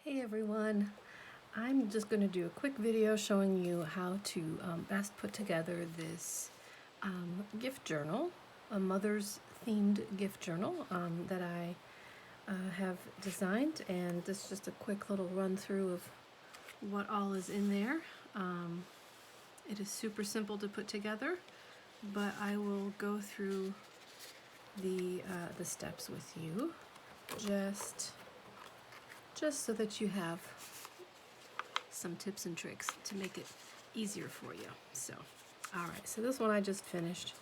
Hey everyone, I'm just going to do a quick video showing you how to best put together this gift journal, a mother's themed gift journal that I have designed, and this is just a quick little run through of what all is in there. It is super simple to put together, but I will go through the steps with you just so that you have some tips and tricks to make it easier for you. So, all right, so this one I just finished,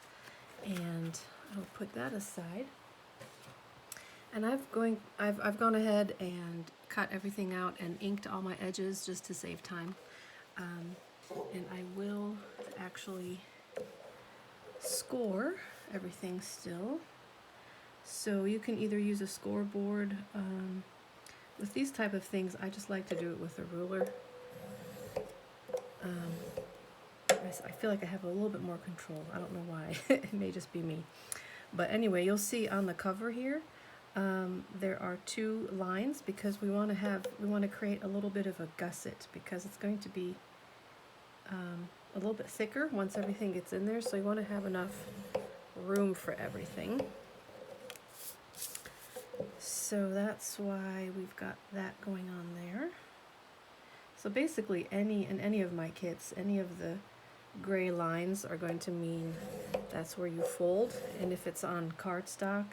and I'll put that aside. And I've gone ahead and cut everything out and inked all my edges just to save time. And I will actually score everything still. So you can either use a scoreboard. With these type of things, I just like to do it with a ruler. I feel like I have a little bit more control. I don't know why. It may just be me. But anyway, you'll see on the cover here, there are two lines because we want to create a little bit of a gusset because it's going to be a little bit thicker once everything gets in there. So you want to have enough room for everything. So that's why we've got that going on there. So basically any of my kits, any of the gray lines are going to mean that's where you fold. And if it's on cardstock,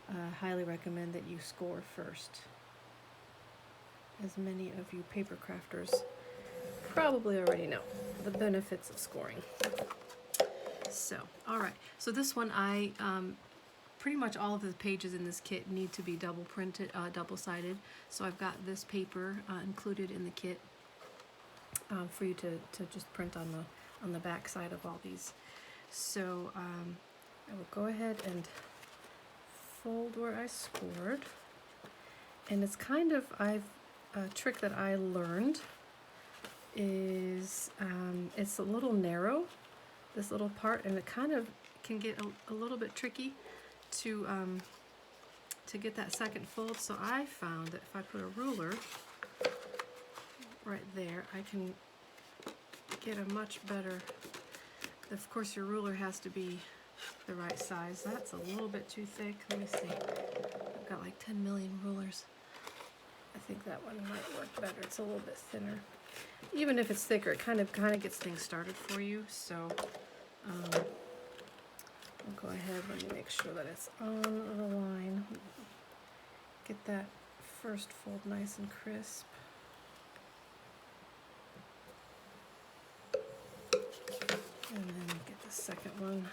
I highly recommend that you score first. As many of you paper crafters probably already know the benefits of scoring. So, all right. So this one pretty much all of the pages in this kit need to be double printed, double-sided. So I've got this paper included in the kit for you to just print on the back side of all these. So I will go ahead and fold where I scored. And it's kind of, a trick that I learned is it's a little narrow, this little part, and it kind of can get a little bit tricky to get that second fold. So I found that if I put a ruler right there, I can get a much better, of course your ruler has to be the right size. That's a little bit too thick. Let me see. I've got like 10 million rulers. I think that one might work better. It's a little bit thinner. Even if it's thicker, it kind of gets things started for you. So I'll go ahead, let me make sure that it's on the line. Get that first fold nice and crisp. And then get the second one.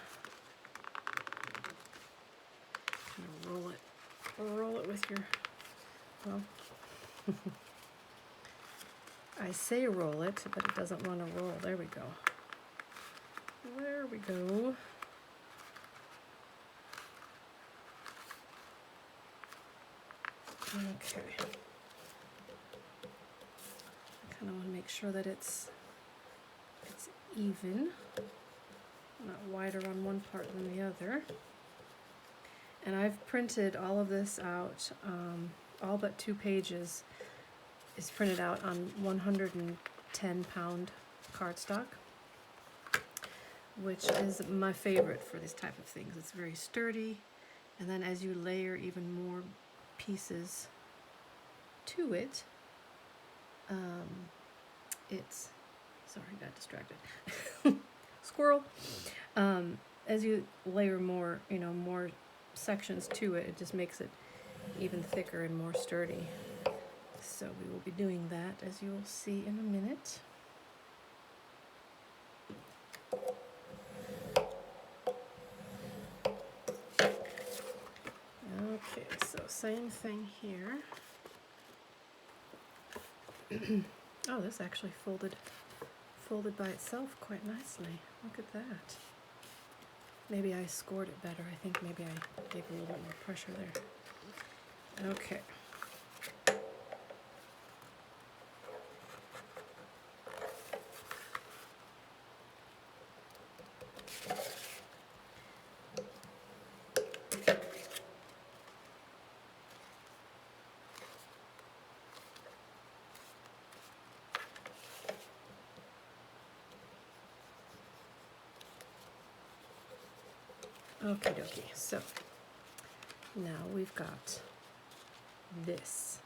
Kind of roll it with your, well, I say roll it, but it doesn't want to roll. There we go. There we go. Okay. I kind of want to make sure that it's even, not wider on one part than the other. And I've printed all of this out, all but 2 pages is printed out on 110-pound cardstock, which is my favorite for this type of things. It's very sturdy, and then as you layer even more pieces to it, it's, sorry, got distracted. Squirrel. As you layer more, more sections to it, it just makes it even thicker and more sturdy. So we will be doing that, as you will see in a minute. Okay, so same thing here. Oh, this actually folded by itself quite nicely. Look at that. Maybe I scored it better. I think maybe I gave a little bit more pressure there. Okay. Okie dokie. So now we've got this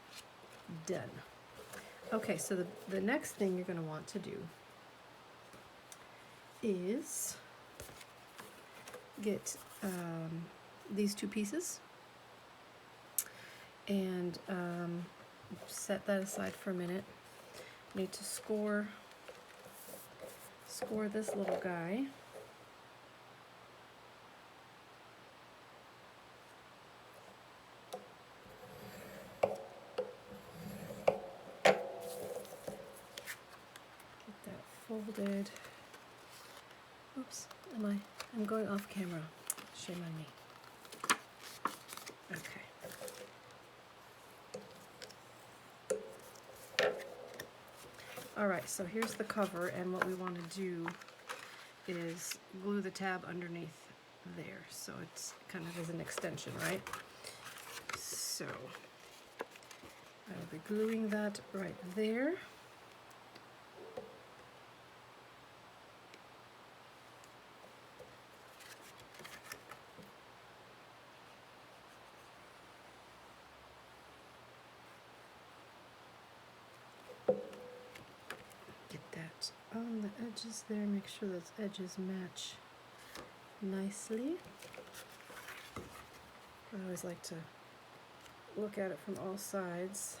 done. Okay, so the next thing you're going to want to do is get these two pieces and set that aside for a minute. Need to score this little guy. Get that folded. Oops, I'm going off camera. Shame on me. Okay. All right, so here's the cover, and what we want to do is glue the tab underneath there, so it's kind of as an extension, right? So I'll be gluing that right there. On the edges there, make sure those edges match nicely. I always like to look at it from all sides,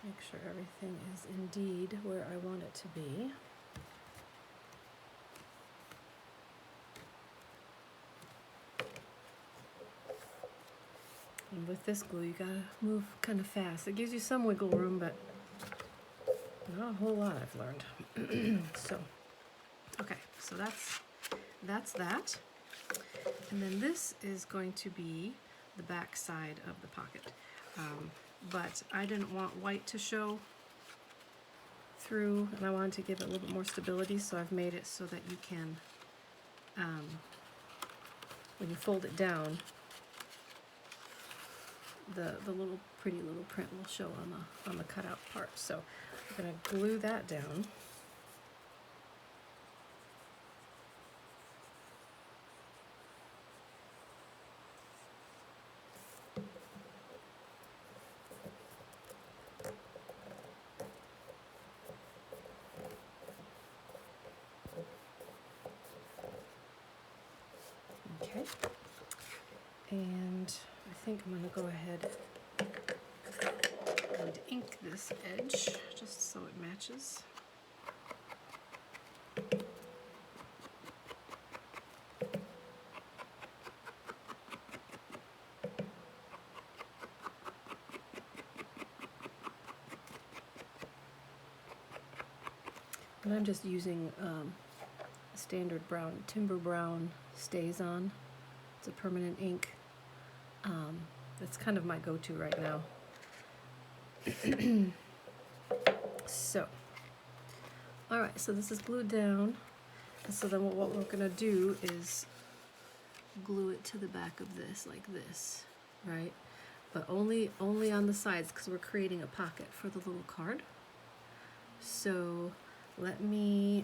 make sure everything is indeed where I want it to be. And with this glue, you gotta move kind of fast. It gives you some wiggle room, but not a whole lot, I've learned. So, okay, so that's that. And then this is going to be the back side of the pocket. But I didn't want white to show through, and I wanted to give it a little bit more stability, so I've made it so that you can, when you fold it down, the little pretty little print will show on the cutout part. So I'm going to glue that down. Okay, and I think I'm going to go ahead and ink this edge just so it matches. And I'm just using standard brown, timber brown StazOn. It's a permanent ink. That's kind of my go-to right now. So, all right, so this is glued down. And so then what we're gonna do is glue it to the back of this, like this, right? But only on the sides, because we're creating a pocket for the little card. So let me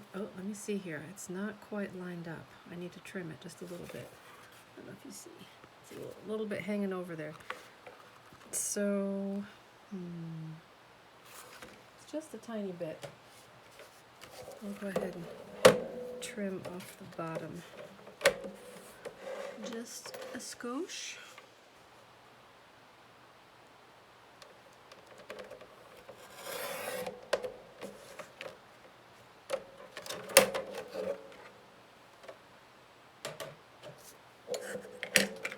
see here. It's not quite lined up. I need to trim it just a little bit. I don't know if you see. It's a little bit hanging over there. So, it's just a tiny bit. I'll go ahead and trim off the bottom. Just a skosh.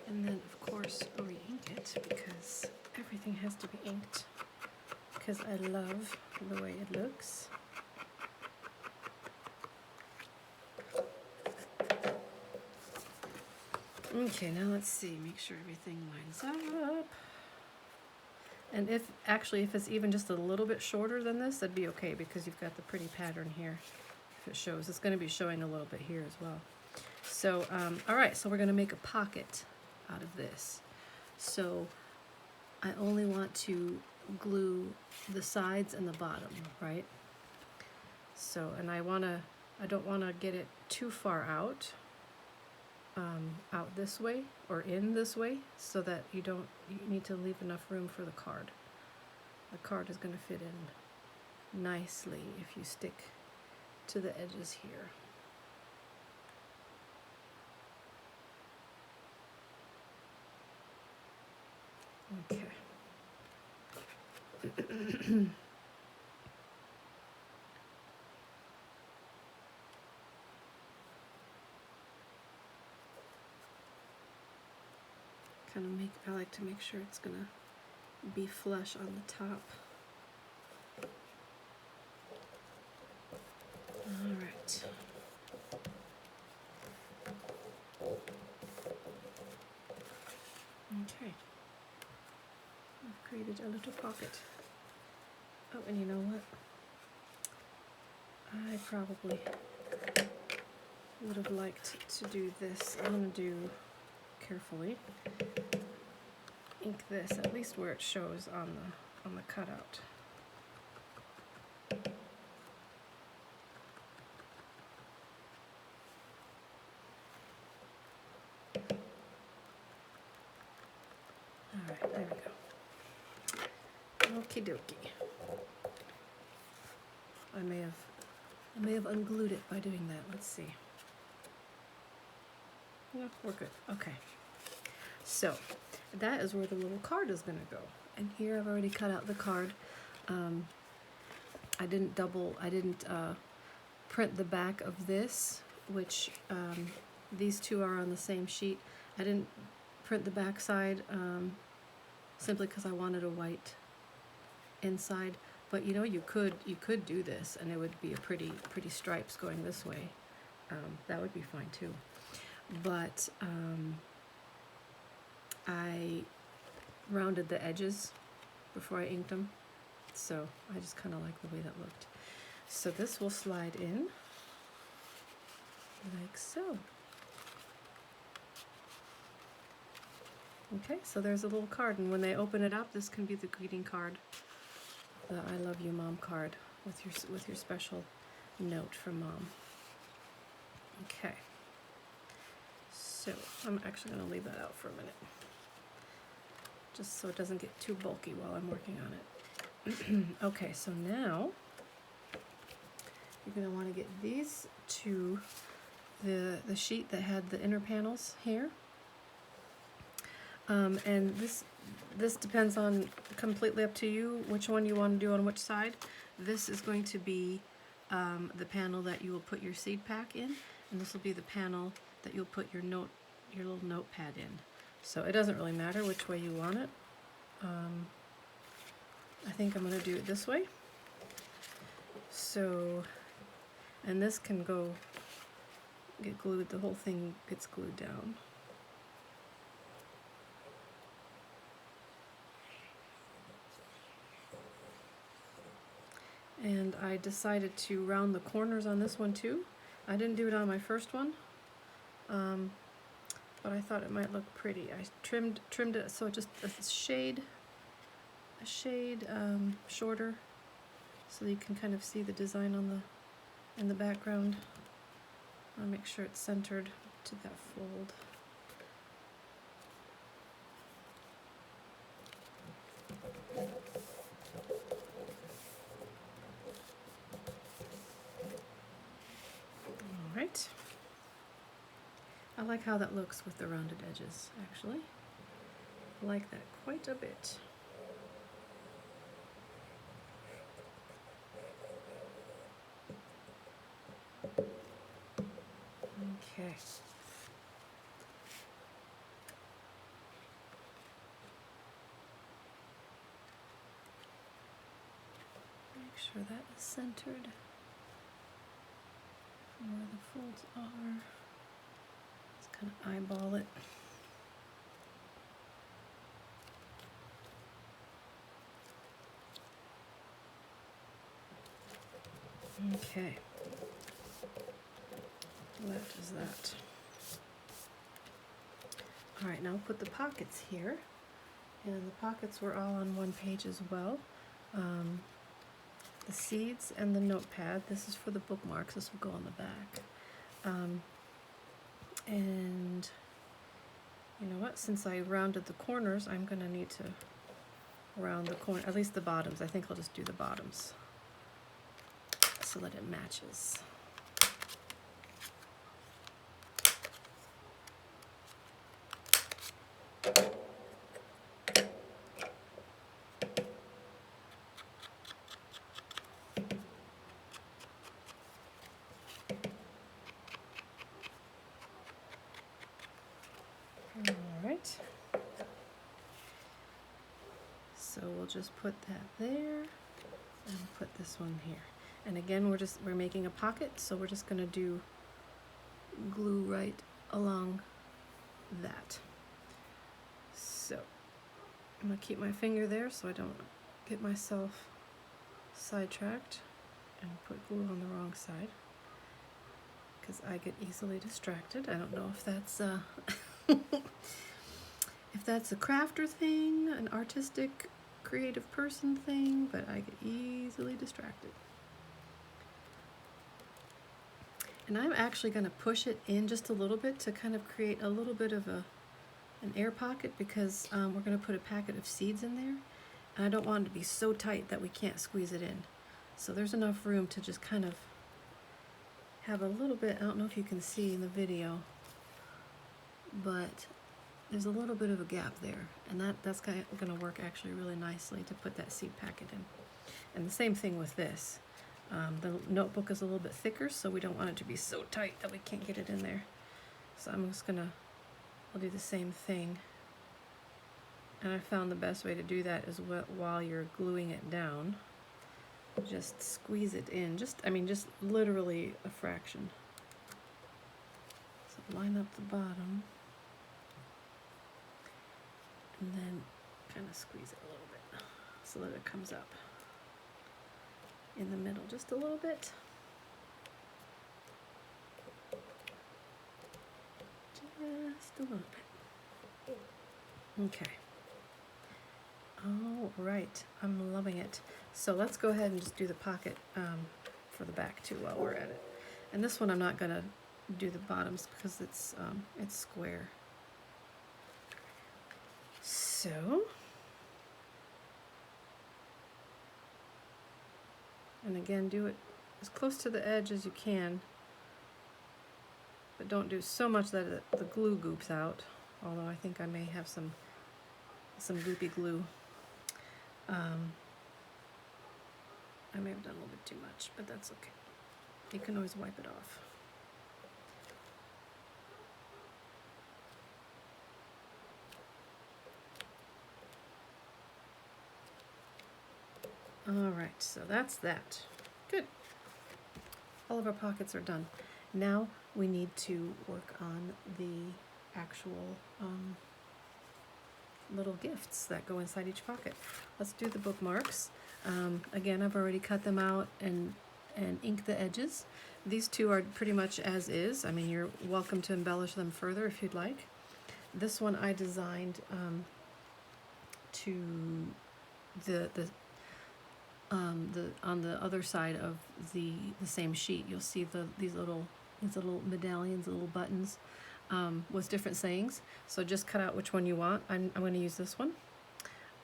And then, of course, re-ink it, because everything has to be inked, because I love the way it looks. Okay, now let's see, make sure everything lines up. And if it's even just a little bit shorter than this, that'd be okay, because you've got the pretty pattern here. If it shows, it's going to be showing a little bit here as well. So, all right, so we're going to make a pocket out of this. So I only want to glue the sides and the bottom, right? So, and I don't want to get it too far out. out this way or in this way, so that you need to leave enough room for the card. The card is going to fit in nicely if you stick to the edges here. Okay. I like to make sure it's gonna be flush on the top. All right. Okay. I've created a little pocket. Oh, and you know what? I probably would have liked to do this. I'm gonna do carefully. Ink this at least where it shows on the cutout. All right, there we go. Okie dokie. I may have unglued it by doing that. Let's see. Yeah, we're good. Okay. So that is where the little card is going to go. And here I've already cut out the card. I didn't print the back of this, which these two are on the same sheet. I didn't print the back side simply because I wanted a white inside. But you know, you could do this, and it would be a pretty stripes going this way. That would be fine too. But I rounded the edges before I inked them, so I just kind of like the way that looked. So this will slide in like so. Okay, so there's a little card, and when they open it up, this can be the greeting card, the I love you mom card with your special note from mom. Okay. So I'm actually going to leave that out for a minute, just so it doesn't get too bulky while I'm working on it. Okay, so now you're going to want to get these to the sheet that had the inner panels here. And this depends on, completely up to you, which one you want to do on which side. This is going to be the panel that you will put your seed pack in, and this will be the panel that you'll put your little notepad in. So it doesn't really matter which way you want it. I think I'm going to do it this way. So, and this can get glued, the whole thing gets glued down. And I decided to round the corners on this one too. I didn't do it on my first one, but I thought it might look pretty. I trimmed it so just a shade shorter, so that you can kind of see the design in the background. I'll make sure it's centered to that fold. Alright. I like how that looks with the rounded edges, actually. I like that quite a bit. Okay. Make sure that is centered from where the folds are. Just kind of eyeball it. Okay. That is that. Alright, now put the pockets here. And the pockets were all on one page as well. The seeds and the notepad. This is for the bookmarks. This will go on the back. And you know what, since I rounded the corners, I'm gonna need to round the corner, at least the bottoms. I think I'll just do the bottoms so that it matches. Alright, so we'll just put that there and put this one here. And again, we're making a pocket, so we're just gonna do glue right along that. So I'm gonna keep my finger there so I don't get myself sidetracked and put glue on the wrong side, because I get easily distracted. I don't know if that's if that's a crafter thing, an artistic, creative person thing, but I get easily distracted. And I'm actually going to push it in just a little bit to kind of create a little bit of an air pocket, because we're going to put a packet of seeds in there, and I don't want it to be so tight that we can't squeeze it in. So there's enough room to just kind of have a little bit, I don't know if you can see in the video, but there's a little bit of a gap there, and that's going to work actually really nicely to put that seed packet in. And the same thing with this. The notebook is a little bit thicker, so we don't want it to be so tight that we can't get it in there. So I'm just I'll do the same thing. And I found the best way to do that is while you're gluing it down, just squeeze it in. Just literally a fraction. So line up the bottom, and then kind of squeeze it a little bit so that it comes up in the middle just a little bit. Just a little bit. Okay. All right, I'm loving it. So let's go ahead and just do the pocket for the back too while we're at it. And this one I'm not gonna do the bottoms because it's square. So, and again, do it as close to the edge as you can, but don't do so much that the glue goops out, although I think I may have some goopy glue. I may have done a little bit too much, but that's okay. You can always wipe it off. Alright, so that's that. Good. All of our pockets are done. Now we need to work on the actual little gifts that go inside each pocket. Let's do the bookmarks. Again, I've already cut them out and inked the edges. These two are pretty much as is. I mean, you're welcome to embellish them further if you'd like. This one I designed to on the other side of the same sheet. You'll see these little medallions, little buttons with different sayings. So just cut out which one you want. I'm going to use this one,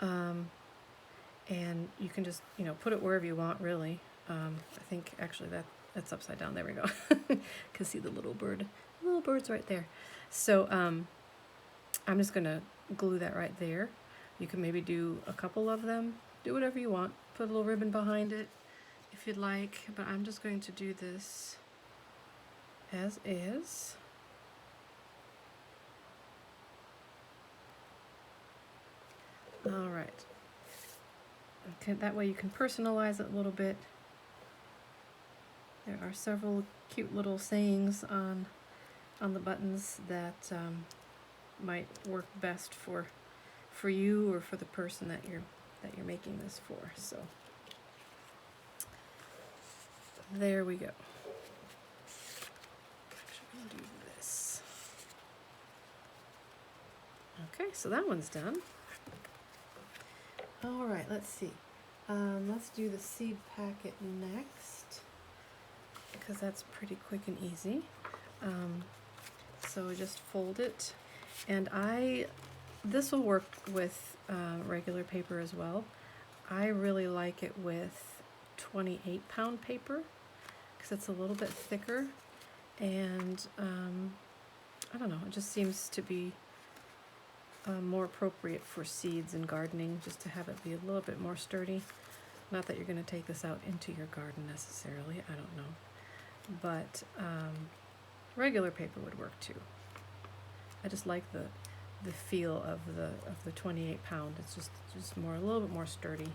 and you can just put it wherever you want, really. I think actually that's upside down. There we go. Can see the little bird's right there. So I'm just going to glue that right there. You can maybe do a couple of them. Do whatever you want. Put a little ribbon behind it if you'd like, but I'm just going to do this as is. All right. Okay, that way you can personalize it a little bit. There are several cute little sayings on the buttons that might work best for you or for the person that you're making this for. So there we go. Actually, I'll do this. Okay, so that one's done. All right, let's see. Let's do the seed packet next, because that's pretty quick and easy. So we just fold it, and this will work with regular paper as well. I really like it with 28-pound paper because it's a little bit thicker, and I don't know, it just seems to be more appropriate for seeds and gardening, just to have it be a little bit more sturdy. Not that you're going to take this out into your garden necessarily, I don't know. But regular paper would work too. I just like the feel of the 28-pound. It's just more, a little bit more sturdy.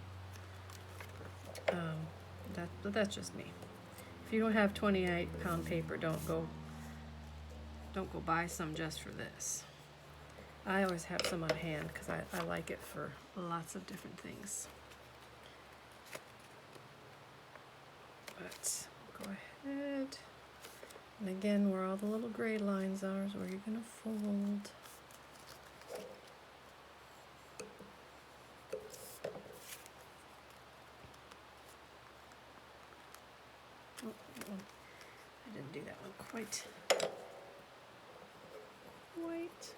But that's just me. If you don't have 28-pound paper, don't go buy some just for this. I always have some on hand because I like it for lots of different things. But go ahead, and again, where all the little gray lines are is where you're going to fold. Oh, I didn't do that one quite right.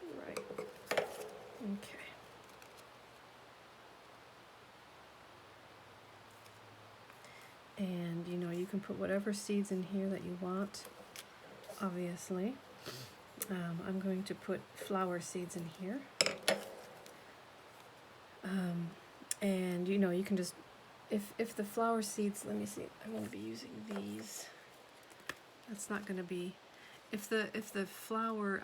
Okay. And you know, you can put whatever seeds in here that you want, obviously. I'm going to put flower seeds in here. And you know, you can just, if the flower seeds, let me see, I'm going to be using these. That's not going to be, if the flower,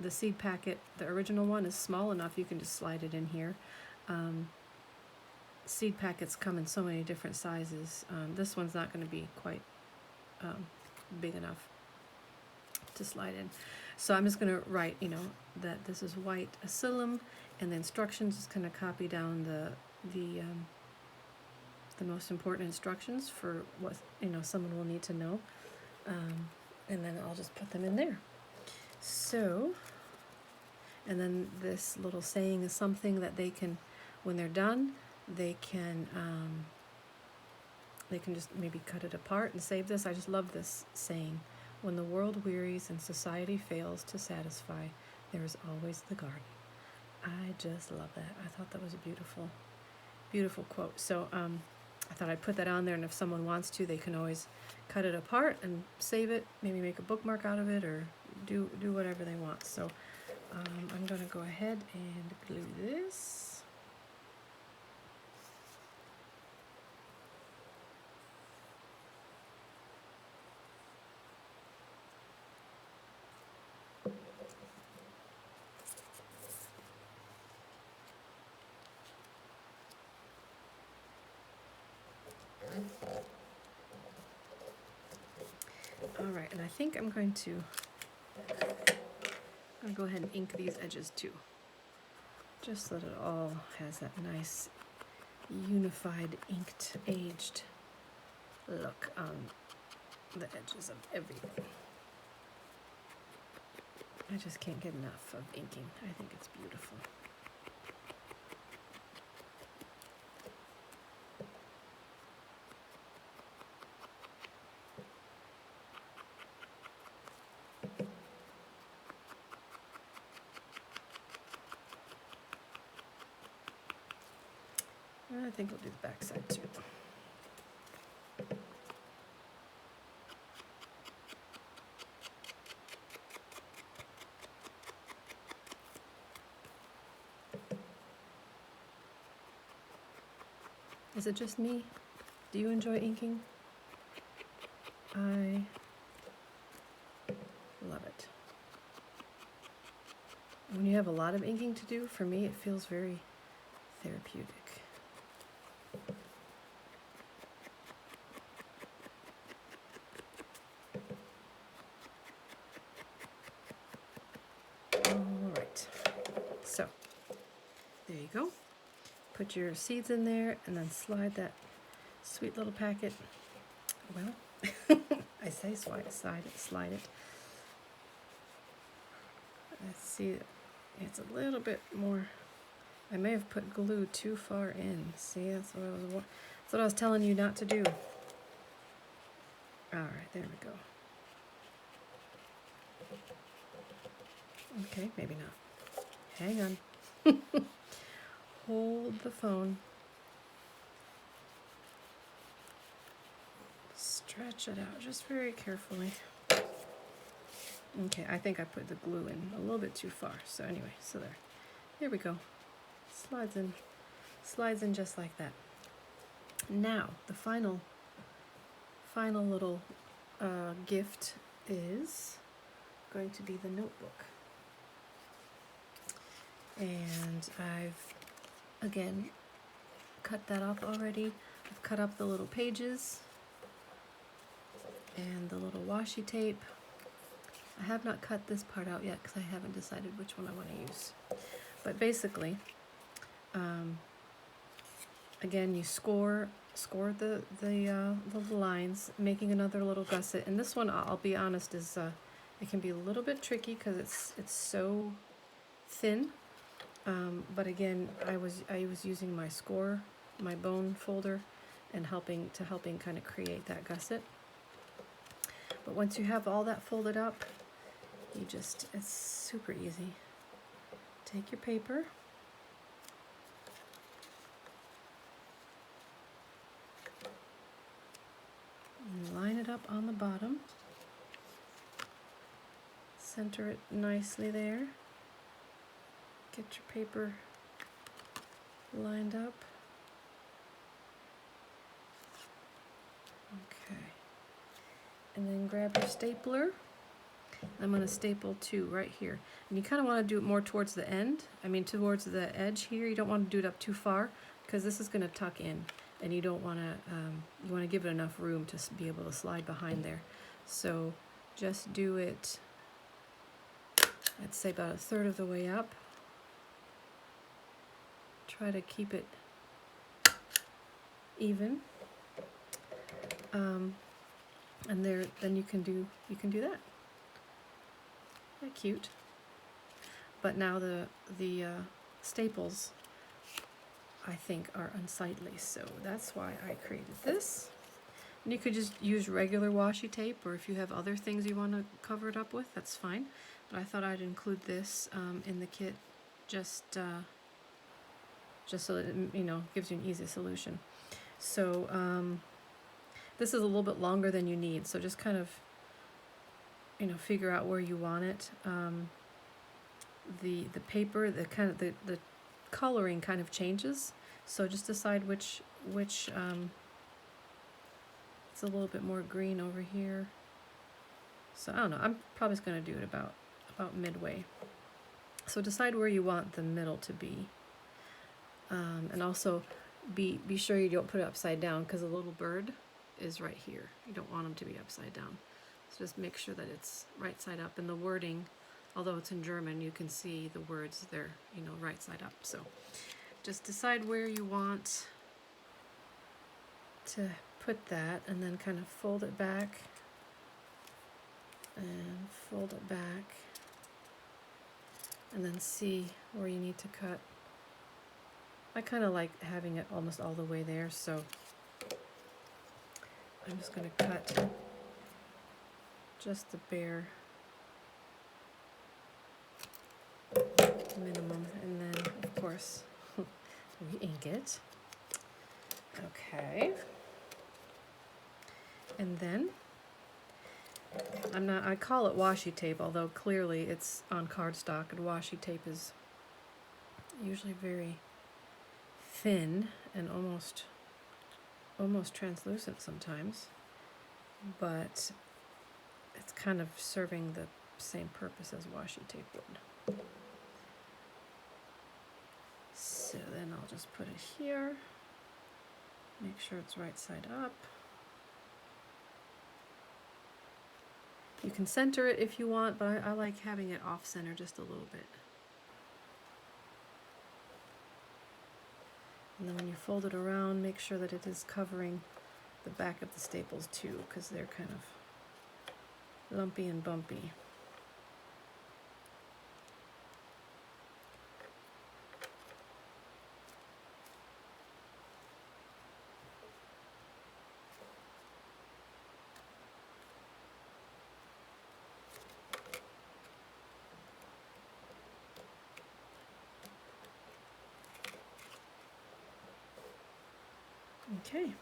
the seed packet, the original one, is small enough, you can just slide it in here. Seed packets come in so many different sizes. This one's not going to be quite big enough to slide in. So I'm just going to write, you know, that this is white acyllum, and the instructions is going to copy down the most important instructions for what, you know, someone will need to know, and then I'll just put them in there. So, and then this little saying is something that they can, when they're done, they can just maybe cut it apart and save this. I just love this saying: when the world wearies and society fails to satisfy, there is always the garden. I just love that. I thought that was a beautiful, beautiful quote. So I thought I'd put that on there, and if someone wants to, they can always cut it apart and save it, maybe make a bookmark out of it, or do whatever they want. So I'm going to go ahead and glue this. All right, and I think I'm going to go ahead and ink these edges too, just so that it all has that nice unified inked aged look on the edges of everything. I just can't get enough of inking. I think it's beautiful. I think we'll do the back side too. Is it just me? Do you enjoy inking? I love it. When you have a lot of inking to do, for me it feels very therapeutic. Alright, so there you go. Put your seeds in there and then slide that sweet little packet. Well, I say slide it. Let's see, it's a little bit more. I may have put glue too far in. See, that's what I was telling you not to do. All right, there we go. Okay, maybe not. Hang on. Hold the phone. Stretch it out just very carefully. Okay, I think I put the glue in a little bit too far. So anyway, so there. Here we go. Slides in just like that. Now, the final little gift is going to be the notebook. And I've, again, cut that up already. I've cut up the little pages and the little washi tape. I have not cut this part out yet because I haven't decided which one I want to use. But basically, again, you score the little lines, making another little gusset. And this one, I'll be honest, is it can be a little bit tricky because it's so thin. But again, I was using my bone folder, and helping kind of create that gusset. But once you have all that folded up, it's super easy. Take your paper, and line it up on the bottom. Center it nicely there. Get your paper lined up. Okay. And then grab your stapler. I'm going to staple 2 right here. And you kind of want to do it more towards the end. Towards the edge here. You don't want to do it up too far because this is going to tuck in, and you don't want to. You want to give it enough room to be able to slide behind there. So just do it. I'd say about 1/3 of the way up. Try to keep it even. And then you can do that. They're cute. But now the staples, I think, are unsightly, so that's why I created this. And you could just use regular washi tape, or if you have other things you want to cover it up with, that's fine. But I thought I'd include this in the kit, just so that it gives you an easy solution. So this is a little bit longer than you need, so just kind of figure out where you want it. The paper, the coloring kind of changes, so just decide which it's a little bit more green over here. So I don't know, I'm probably just going to do it about midway. So decide where you want the middle to be, and also be sure you don't put it upside down, because the little bird is right here. You don't want them to be upside down. So just make sure that it's right side up, and the wording, although it's in German, you can see the words there, right side up. So just decide where you want to put that, and then kind of fold it back and fold it back, and then see where you need to cut. I kind of like having it almost all the way there, so I'm just going to cut just the bare minimum, and then of course we ink it. Okay. And then I call it washi tape, although clearly it's on cardstock, and washi tape is usually very thin and almost translucent sometimes, but it's kind of serving the same purpose as washi tape would. So then I'll just put it here, make sure it's right side up. You can center it if you want, but I like having it off center just a little bit. And then when you fold it around, make sure that it is covering the back of the staples too, because they're kind of lumpy and bumpy. Okay.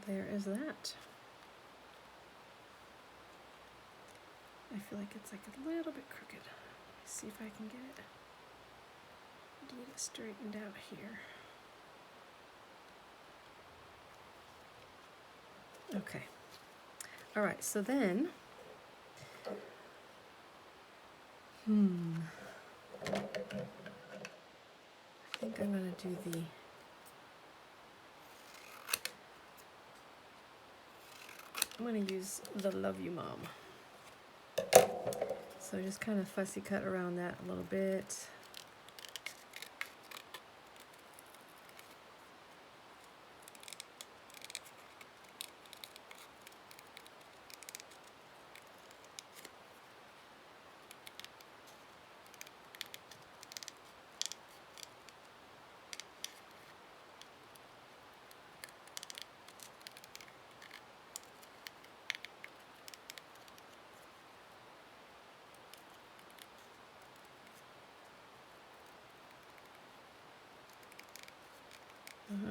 There is that. I feel like it's like a little bit crooked. Let's see if I can get it straightened out here. Okay. All right, so then, I think I'm gonna do I'm gonna use the Love You Mom. So just kind of fussy cut around that a little bit.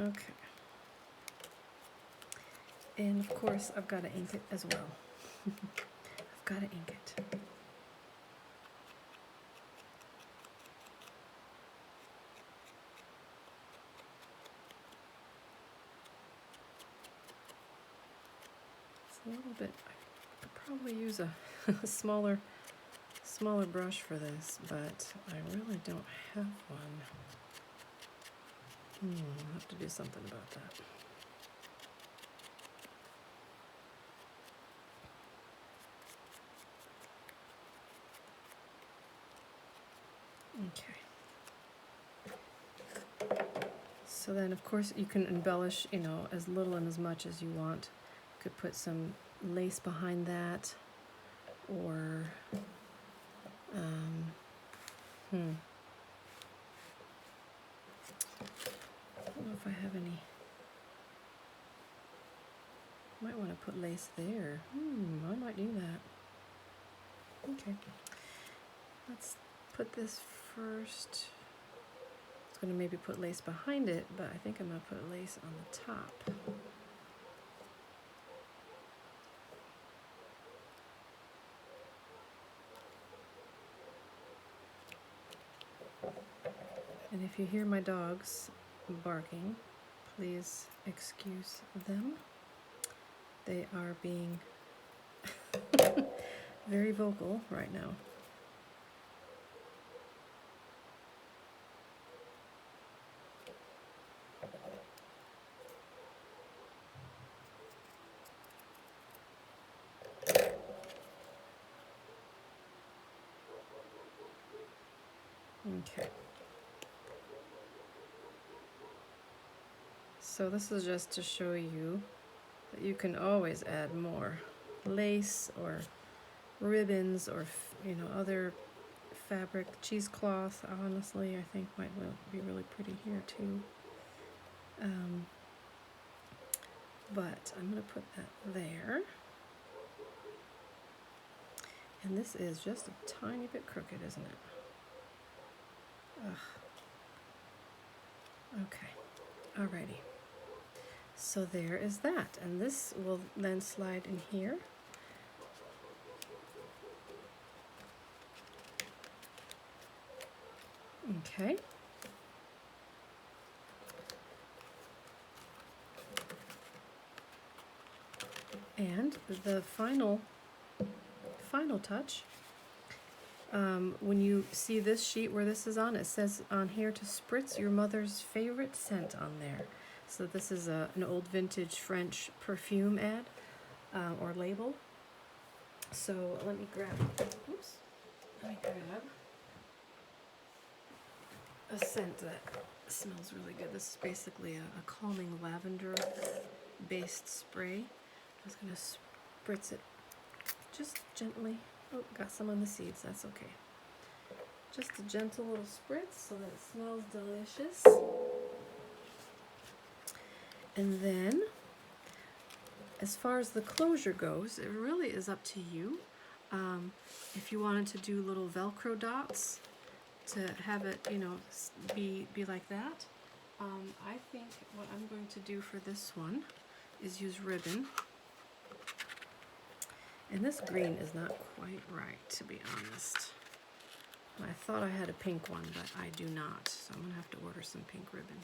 Okay. And of course, I've got to ink it as well. I've got to ink it. It's a little bit, I could probably use a smaller brush for this, but I really don't have one. I'll have to do something about that. Okay. So then, of course, you can embellish, you know, as little and as much as you want. You could put some lace behind that, or, I don't know if I have any. Might want to put lace there. I might do that. Okay. Let's put this first. I was going to maybe put lace behind it, but I think I'm going to put lace on the top. And if you hear my dogs barking, please excuse them. They are being very vocal right now. Okay. So this is just to show you that you can always add more lace or ribbons or, you know, other fabric. Cheesecloth, honestly, I think might be really pretty here too. But I'm going to put that there. And this is just a tiny bit crooked, isn't it? Ugh. Okay. Alrighty. So there is that. And this will then slide in here. Okay. And the final touch, when you see this sheet where this is on, it says on here to spritz your mother's favorite scent on there. So this is an old vintage French perfume ad or label. So let me grab a scent that smells really good. This is basically a calming lavender based spray. I'm just going to spritz it just gently. Oh, got some on the seeds, that's okay. Just a gentle little spritz so that it smells delicious. And then, as far as the closure goes, it really is up to you. If you wanted to do little Velcro dots, to have it, you know, be like that. I think what I'm going to do for this one is use ribbon. And this green is not quite right, to be honest. I thought I had a pink one, but I do not. So I'm going to have to order some pink ribbon.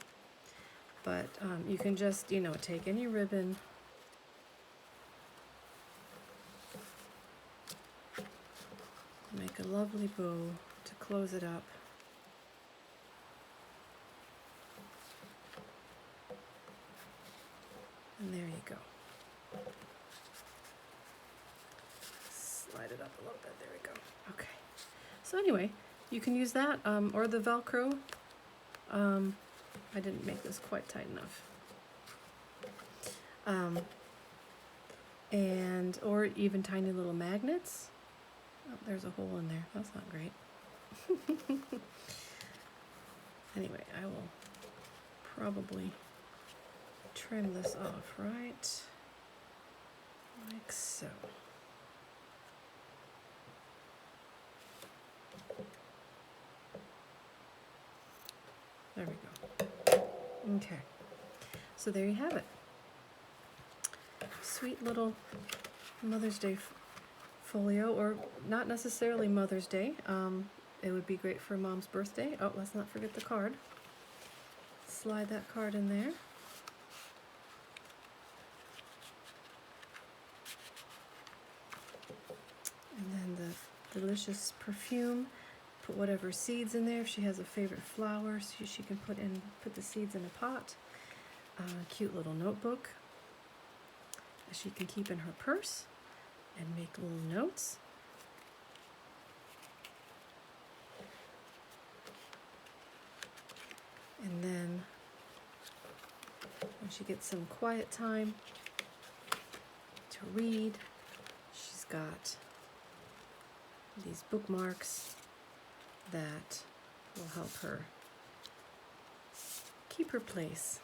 But you can just, you know, take any ribbon, make a lovely bow to close it up. And there you go. Slide it up a little bit, there we go. Okay. So anyway, you can use that, or the Velcro. I didn't make this quite tight enough. Or even tiny little magnets. Oh, there's a hole in there. That's not great. Anyway, I will probably trim this off, right? Like so. There we go. Okay. So there you have it. Sweet little Mother's Day folio, or not necessarily Mother's Day. It would be great for Mom's birthday. Oh, let's not forget the card. Slide that card in there. And then the delicious perfume. Put whatever seeds in there. If she has a favorite flower, she can put the seeds in a pot. Cute little notebook that she can keep in her purse and make little notes. And then when she gets some quiet time to read, she's got these bookmarks that will help her keep her place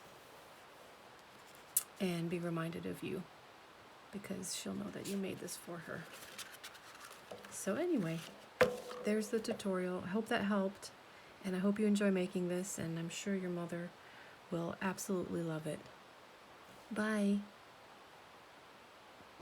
and be reminded of you, because she'll know that you made this for her. So anyway, there's the tutorial. I hope that helped, and I hope you enjoy making this, and I'm sure your mother will absolutely love it. Bye.